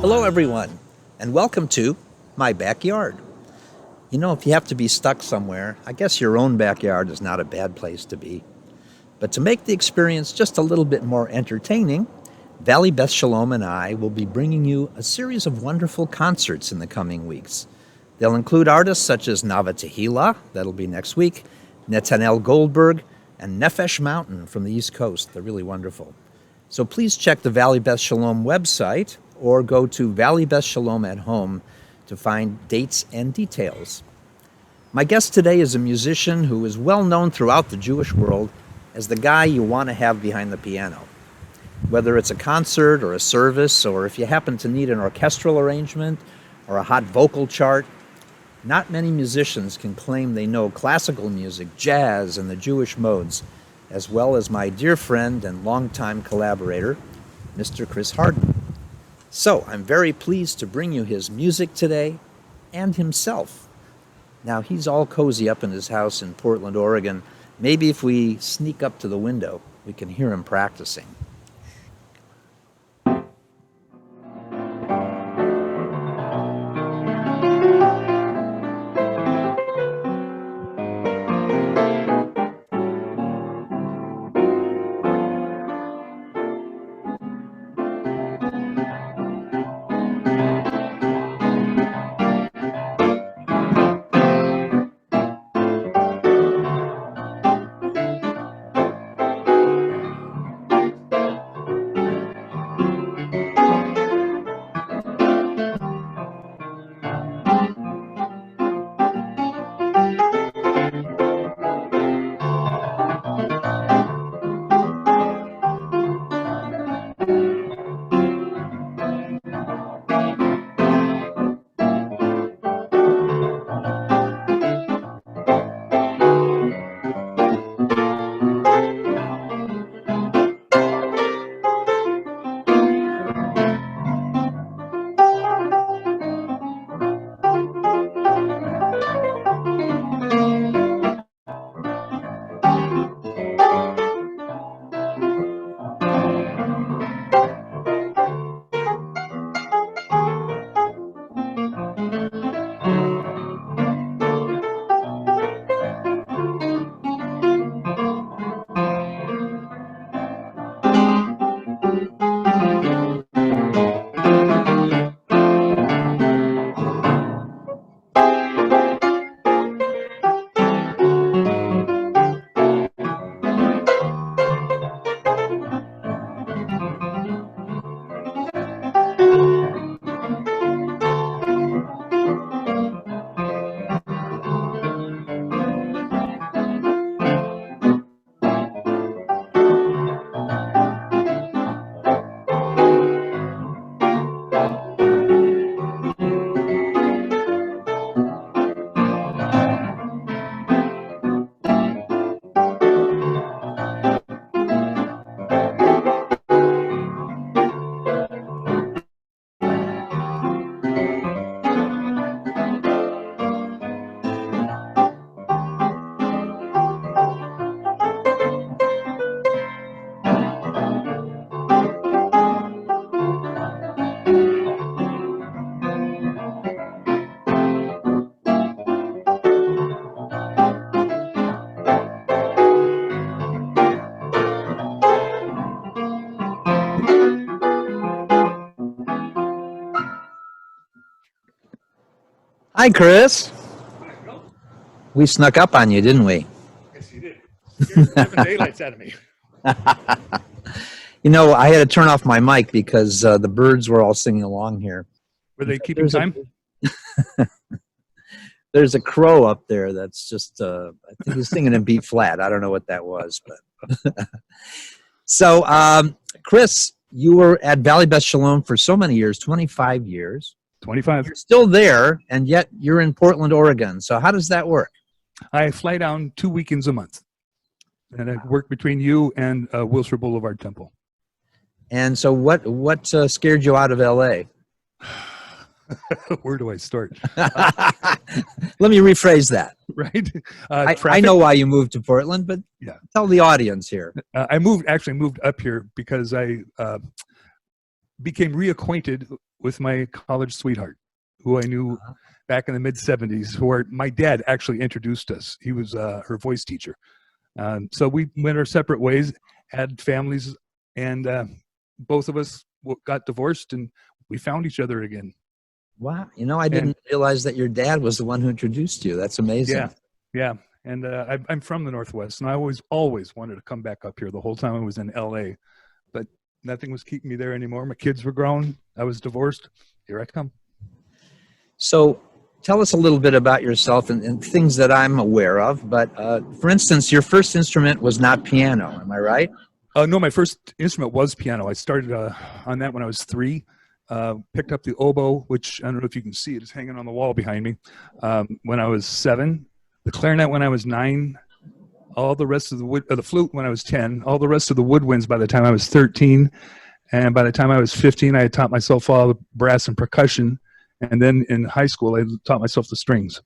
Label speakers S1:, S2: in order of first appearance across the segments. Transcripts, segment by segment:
S1: Hello everyone, and welcome to my backyard. You know, if you have to be stuck somewhere, I guess your own backyard is not a bad place to be. But to make the experience just a little bit more entertaining, Valley Beth Shalom and I will be bringing you a series of wonderful concerts in the coming weeks. They'll include artists such as Nava Tehillah, that'll be next week, Netanel Goldberg, and Nefesh Mountain from the East Coast. They're really wonderful. So please check the Valley Beth Shalom website or go to Valley Beth Shalom at home to find dates and details. My guest today is a musician who is well known throughout the Jewish world as the guy you want to have behind the piano. Whether it's a concert or a service, or if you happen to need an orchestral arrangement or a hot vocal chart, not many musicians can claim they know classical music, jazz, and the Jewish modes, as well as my dear friend and longtime collaborator, Mr. Chris Hardin. So I'm very pleased to bring you his music today and himself. Now he's all cozy up in his house in Portland, Oregon. Maybe if we sneak up to the window, we can hear him practicing. Hi, Chris. We snuck up on you, didn't we?
S2: Yes, you did. Scared the living daylights out of me.
S1: You know, I had to turn off my mic because the birds were all singing along here.
S2: Were they keeping time?
S1: There's a crow up there that's just, I think he's singing in B flat. I don't know what that was. But So, Chris, you were at Valley Beth Shalom for so many years, 25 years.
S2: 25.
S1: You're still there, and yet you're in Portland, Oregon. So how does that work?
S2: I fly down 2 weekends a month. And I work between you and Wilshire Boulevard Temple.
S1: And so what scared you out of L.A.?
S2: Where do I start?
S1: Let me rephrase that.
S2: right?
S1: I
S2: Traffic.
S1: know why you moved to Portland, but
S2: Yeah.
S1: tell the audience here.
S2: I actually moved up here because I became reacquainted with my college sweetheart, who I knew back in the mid '70s, where my dad actually introduced us. He was her voice teacher. So we went our separate ways, had families, and both of us got divorced, and we found each other again.
S1: Wow. I didn't realize that your dad was the one who introduced you. That's amazing.
S2: Yeah. And I'm from the Northwest, and I always wanted to come back up here the whole time I was in LA, but nothing was keeping me there anymore. My kids were grown. I was divorced. Here I come.
S1: So tell us a little bit about yourself and things that I'm aware of. But for instance, your first instrument was not piano. Am I right?
S2: No, my first instrument was piano. I started on that when I was 3. Picked up the oboe, which I don't know if you can see it. It's hanging on the wall behind me. When I was 7, the clarinet when I was 9, all the rest of the flute when I was 10, all the rest of the woodwinds by the time I was 13, and by the time I was 15, I had taught myself all the brass and percussion, and then in high school, I taught myself the strings.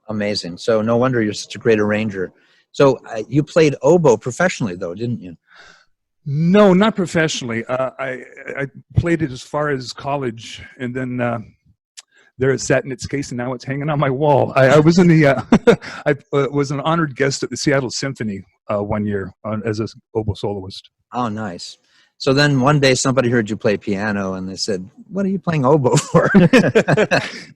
S1: Amazing. So no wonder you're such a great arranger. So you played oboe professionally, though, didn't you?
S2: No, not professionally. I played it as far as college, and then there it sat in its case, and now it's hanging on my wall. I was in the I was an honored guest at the Seattle Symphony one year as an oboe soloist.
S1: Oh, nice. So then one day somebody heard you play piano, and they said, "What are you playing oboe for?"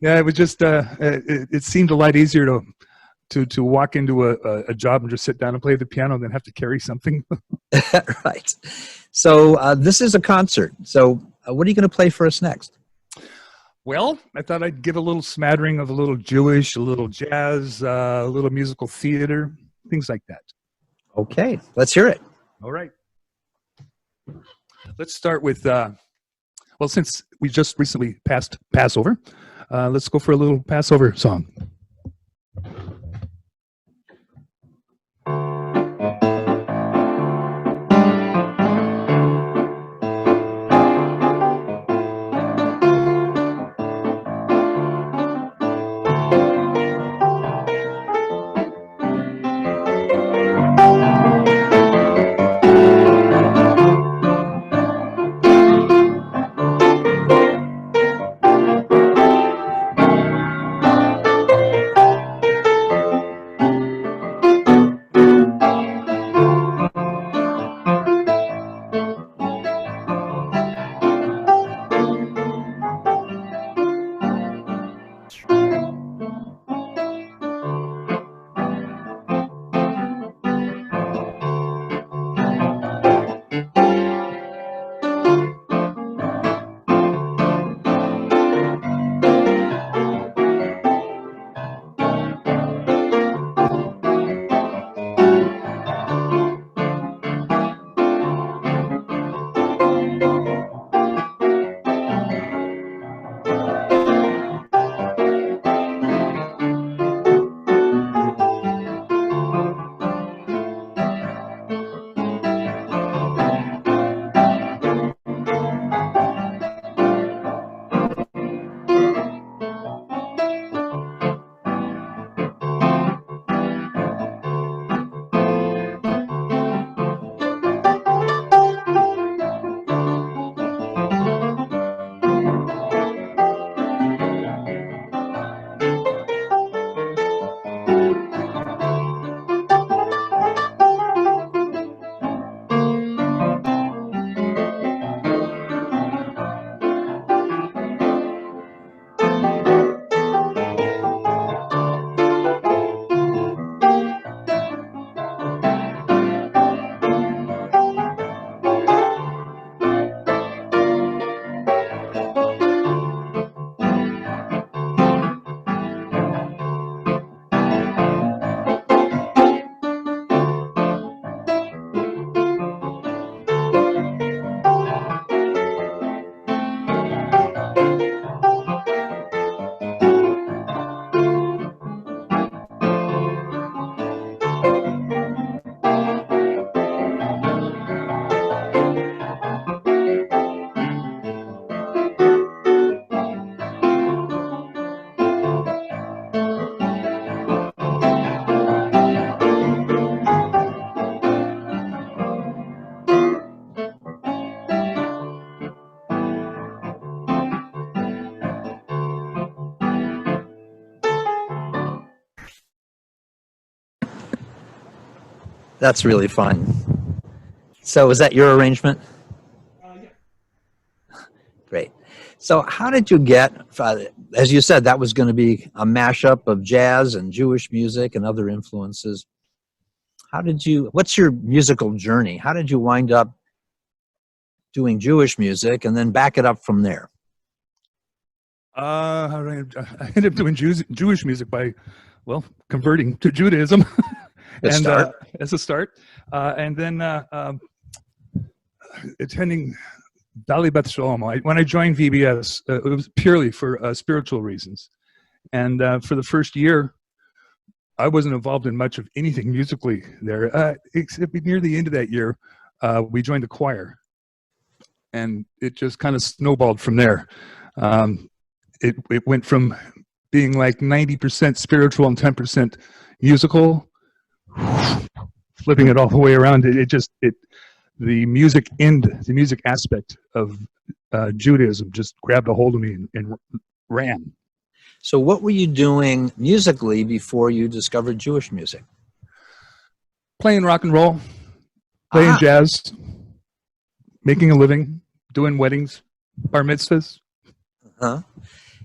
S2: Yeah, it was just it seemed a lot easier to walk into a job and just sit down and play the piano than have to carry something.
S1: Right. So this is a concert. So what are you going to play for us next?
S2: Well, I thought I'd give a little smattering of a little Jewish, a little jazz, a little musical theater, things like that.
S1: Okay, let's hear it.
S2: All right. Let's start with, well, since we just recently passed Passover, let's go for a little Passover song.
S1: That's really fun. So is that your arrangement?
S2: Yeah.
S1: Great. So how did you get, as you said, that was going to be a mashup of jazz and Jewish music and other influences. What's your musical journey? How did you wind up doing Jewish music and then back it up from there?
S2: I ended up doing Jewish music by, well, converting to Judaism,
S1: Good
S2: and
S1: start.
S2: as a start, and then attending Valley Beth Shalom. When I joined VBS, it was purely for spiritual reasons, and for the first year, I wasn't involved in much of anything musically there. Except near the end of that year, we joined the choir, and it just kind of snowballed from there. It went from being like 90% spiritual and 10% musical, flipping it all the way around. The music aspect of Judaism just grabbed a hold of me and ran.
S1: So what were you doing musically before you discovered Jewish music?
S2: Playing rock and roll, playing
S1: Ah,
S2: jazz, making a living, doing weddings, bar mitzvahs.
S1: huh.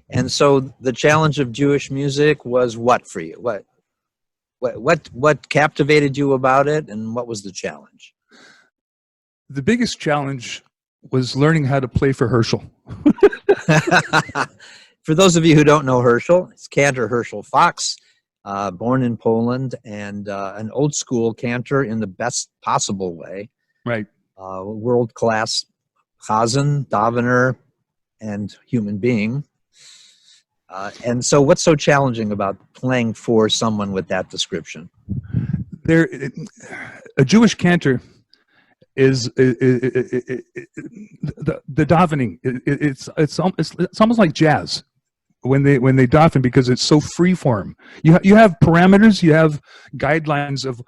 S1: And so the challenge of Jewish music was what for you? What captivated you about it, and what was the challenge?
S2: The biggest challenge was learning how to play for Herschel.
S1: For those of you who don't know Herschel, it's Cantor Herschel Fox, born in Poland, and an old school cantor in the best possible way.
S2: Right.
S1: World class chazan, davener, and human being. And so, what's so challenging about playing for someone with that description?
S2: A Jewish cantor is the davening. It's almost like jazz when they daven, because it's so free form. You have parameters, you have guidelines of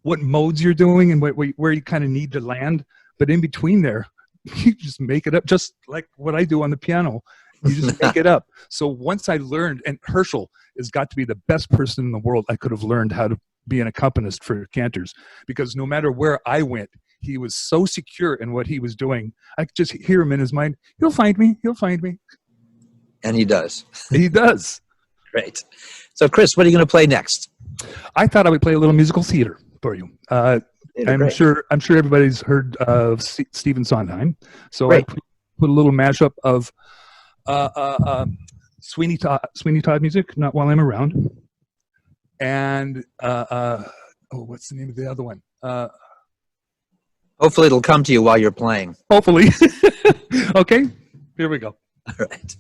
S2: what modes you're doing and where you kind of need to land, but in between there, you just make it up, just like what I do on the piano. You just make it up. So once I learned, and Herschel has got to be the best person in the world I could have learned how to be an accompanist for cantors, because no matter where I went, he was so secure in what he was doing. I could just hear him in his mind. He'll find me. He'll find me.
S1: And he does.
S2: He does.
S1: Great. So, Chris, what are you going to play next?
S2: I thought I would play a little musical theater for you. I'm
S1: Great.
S2: sure everybody's heard of Stephen Sondheim. So
S1: Great.
S2: I put a little mashup of Sweeney Todd music, Not While I'm Around, and what's the name of the other one?
S1: Hopefully, it'll come to you while you're playing.
S2: Hopefully. Okay, here we go.
S1: All right.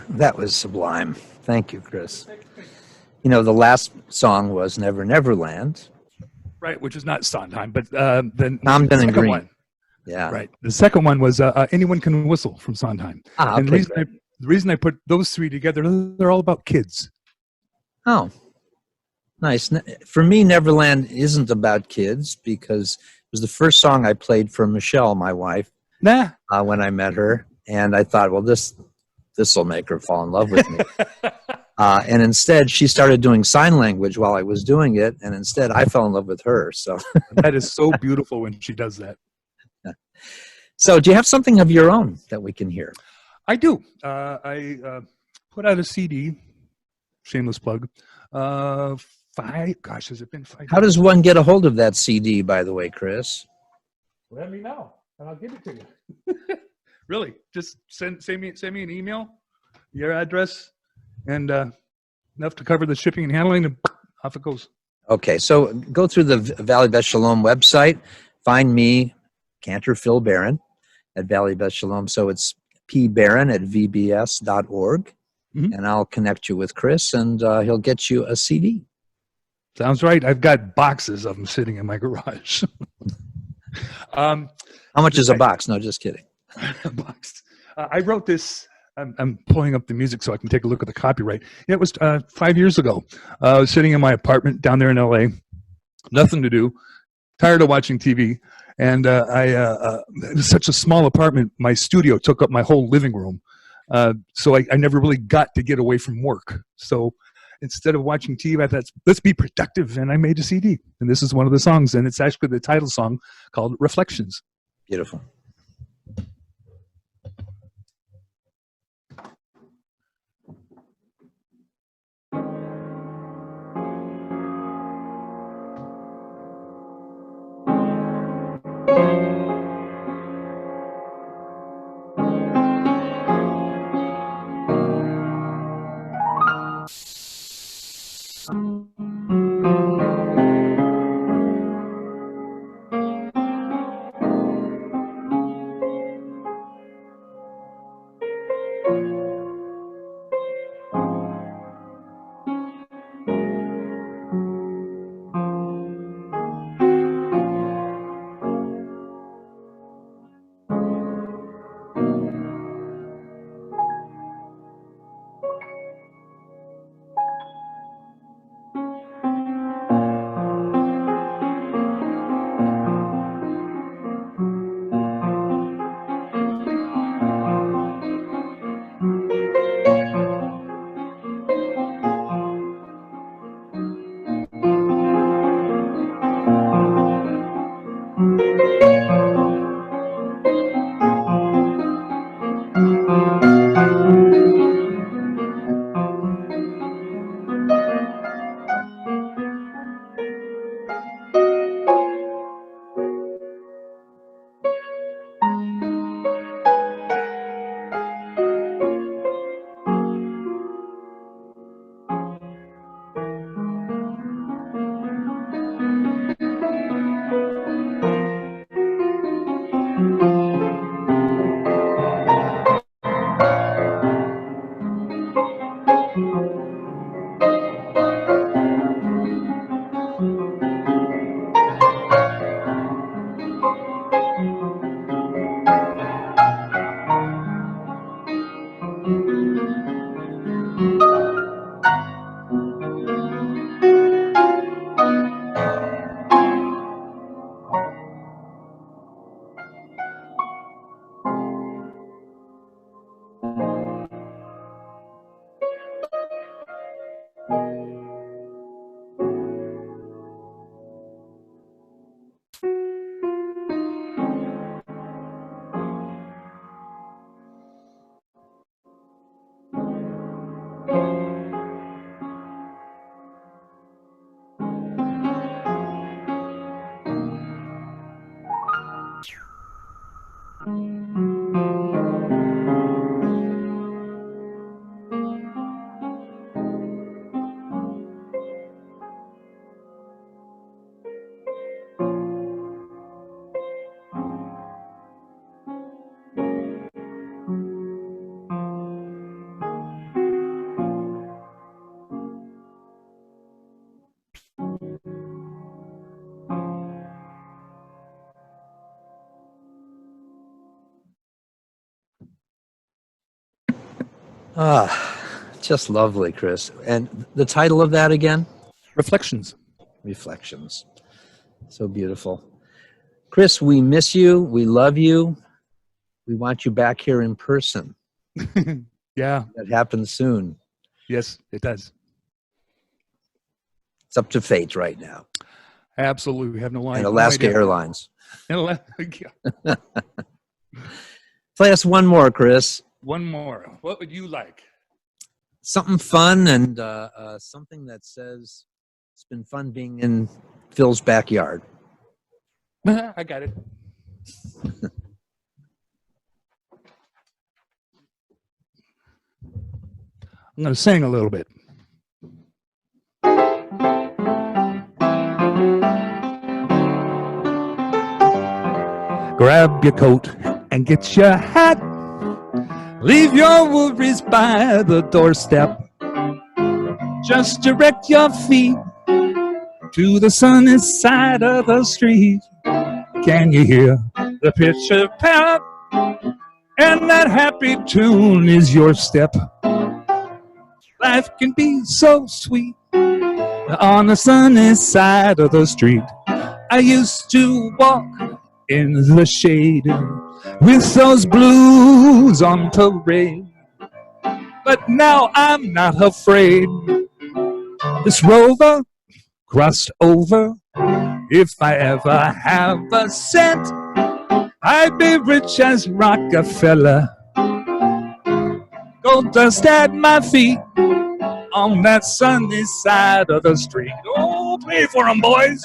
S1: That was sublime. Thank you, Chris. You know, the last song was Never Never Land.
S2: Right, which is not Sondheim, but the
S1: Tom Denham
S2: second
S1: Green.
S2: one.
S1: Yeah.
S2: Right. The second one was Anyone Can Whistle from Sondheim.
S1: Ah,
S2: And
S1: okay.
S2: the reason I put those three together, they're all about kids.
S1: Oh, nice. For me, Neverland isn't about kids because it was the first song I played for Michelle, my wife,
S2: Nah.
S1: when I met her. And I thought, well, this will make her fall in love with me. And instead, she started doing sign language while I was doing it. And instead, I fell in love with her. So,
S2: That is so beautiful when she does that.
S1: So do you have something of your own that we can hear?
S2: I do. I put out a CD, shameless plug. Has it been 5 years?
S1: How does one get a hold of that CD, by the way, Chris?
S2: Let me know, and I'll give it to you. Really, just send me an email, your address, and enough to cover the shipping and handling, and off it goes.
S1: Okay, so go through the Valley Beth Shalom website, find me, Cantor Phil Barron, at Valley Beth Shalom. So it's pbarron@vbs.org,
S2: Mhm.
S1: and I'll connect you with Chris, and he'll get you a CD.
S2: Sounds right. I've got boxes of them sitting in my garage. um,
S1: How much
S2: the
S1: is a box? No, just kidding.
S2: box. I wrote this. I'm pulling up the music so I can take a look at the copyright. Yeah, it was 5 years ago. I was sitting in my apartment down there in LA, nothing to do, tired of watching TV, and it was such a small apartment. My studio took up my whole living room, so I never really got to get away from work. So instead of watching TV, I thought, let's be productive, and I made a CD, and this is one of the songs, and it's actually the title song called Reflections.
S1: Beautiful. Just lovely, Chris. And the title of that again?
S2: Reflections.
S1: Reflections. So beautiful. Chris, we miss you. We love you. We want you back here in person.
S2: Yeah.
S1: That happens soon.
S2: Yes, it does.
S1: It's up to fate right now.
S2: Absolutely. We have no line.
S1: And Alaska Airlines.
S2: Yeah.
S1: Play us one more, Chris.
S2: One more. What would you like?
S1: Something fun and something that says it's been fun being in Phil's backyard.
S2: I got it. I'm going to sing a little bit. Grab your coat and get your hat. Leave your worries by the doorstep. Just direct your feet to the sunny side of the street. Can you hear the pitcher pat? And that happy tune is your step. Life can be so sweet on the sunny side of the street. I used to walk in the shade with those blues on parade, but now I'm not afraid. This rover crossed over. If I ever have a cent, I'd be rich as Rockefeller. Gold dust at my feet on that sunny side of the street. Oh, play for 'em, boys.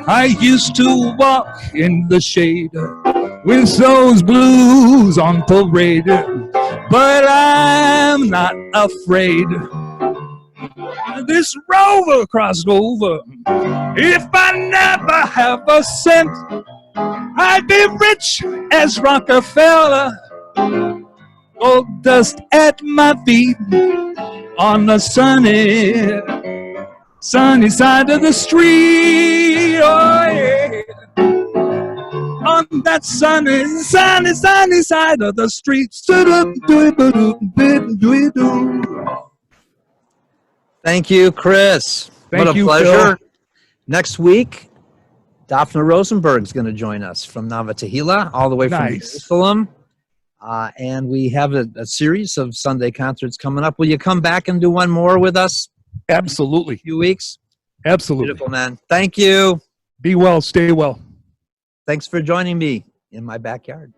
S2: I used to walk in the shade with those blues on parade, but I'm not afraid. This rover crossed over. If I never have a cent, I'd be rich as Rockefeller. Gold dust at my feet on the sunny side of the street. Oh yeah, on that sunny side of the street.
S1: Thank you, Chris.
S2: Thank
S1: what a
S2: you,
S1: pleasure. Phil. Next week, Daphne Rosenberg is going to join us from Navotahila, all the way from Jerusalem. And we have a series of Sunday concerts coming up. Will you come back and do one more with us?
S2: Absolutely.
S1: In a few weeks?
S2: Absolutely.
S1: Beautiful, man. Thank you.
S2: Be well. Stay well.
S1: Thanks for joining me in my backyard.